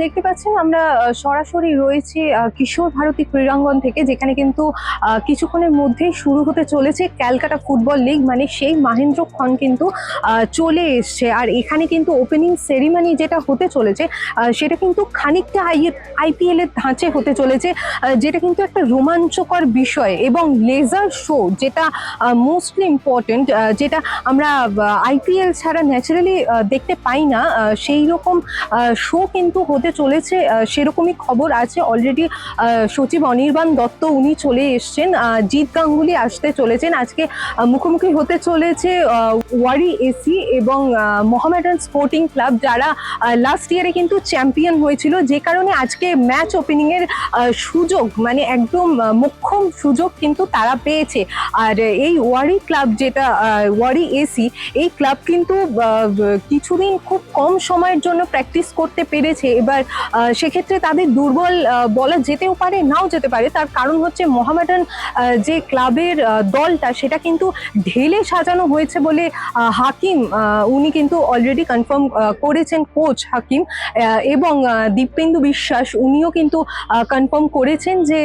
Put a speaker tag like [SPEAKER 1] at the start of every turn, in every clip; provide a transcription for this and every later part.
[SPEAKER 1] দেখতে পাচ্ছেন আমরা সরাসরি রয়েছি কিশোর ভারতী ক্রীড়াঙ্গন থেকে, যেখানে কিন্তু কিছুক্ষণের মধ্যেই শুরু হতে চলেছে ক্যালকাটা ফুটবল লিগ। মানে সেই মহেন্দ্র খন কিন্তু চলে এসছে, আর এখানে কিন্তু ওপেনিং সেরিমনি যেটা হতে চলেছে সেটা কিন্তু খানিকটা আইপিএল এর ধাঁচে হতে চলেছে, যেটা কিন্তু একটা রোমাঞ্চকর বিষয় এবং লেজার শো, যেটা মোস্টলি ইম্পর্টেন্ট, যেটা আমরা আইপিএল ছাড়া ন্যাচারালি দেখতে পাই না। সেই রকম শো কিন্তু হতে চলেছে, সেরকমই খবর আছে অলরেডি। সচিব অনির্বাণ দত্ত উনি চলে এসছেন, জিৎ গাঙ্গুলি আসতে চলেছেন। আজকে মুখোমুখি হতে চলেছে ওয়ারি এসি এবং মোহামেডান স্পোর্টিং ক্লাব, যারা লাস্ট ইয়ারে কিন্তু চ্যাম্পিয়ন হয়েছিল, যে কারণে আজকে ম্যাচ ওপেনিং এর সুযোগ, মানে একদম মোক্ষম সুযোগ কিন্তু তারা পেয়েছে। আর এই ওয়ারি ক্লাব, যেটা ওয়ারি এসি, এই ক্লাব কিন্তু কিছুদিন খুব কম সময়ের জন্য প্র্যাকটিস করতে পেরেছে। এবার সেক্ষেত্রে তাদের দুর্বল বলা যেতেও পারে, নাও যেতে পারে। তার কারণ হচ্ছে মোহামেডান যে ক্লাবের দলটা, সেটা কিন্তু ঢেলে সাজানো হয়েছে বলে হাকিম উনি কিন্তু অলরেডি কনফার্ম করেছেন, কোচ হাকিম, এবং দীপেন্দু বিশ্বাস উনিও কিন্তু কনফার্ম করেছেন যে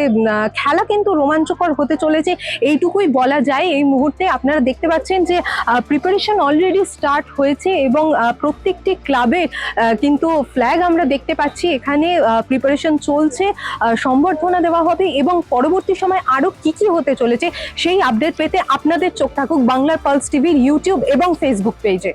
[SPEAKER 1] খেলা কিন্তু রোমাঞ্চকর হতে চলেছে। এইটুকুই বলা যায় এই মুহূর্তে। আপনারা দেখতে পাচ্ছেন যে প্রিপারেশন অলরেডি স্টার্ট হয়েছে এবং প্রত্যেকটি ক্লাবে কিন্তু ফ্ল্যাগ আমরা দেখতে পাচ্ছি। এখানে প্রিপারেশন চলছে, সম্বর্ধনা দেওয়া হবে এবং পরবর্তী সময় আরো কি কি হতে চলেছে সেই আপডেট পেতে আপনাদের চোখ থাকুক বাংলার পালস টিভির ইউটিউব এবং ফেসবুক পেজে।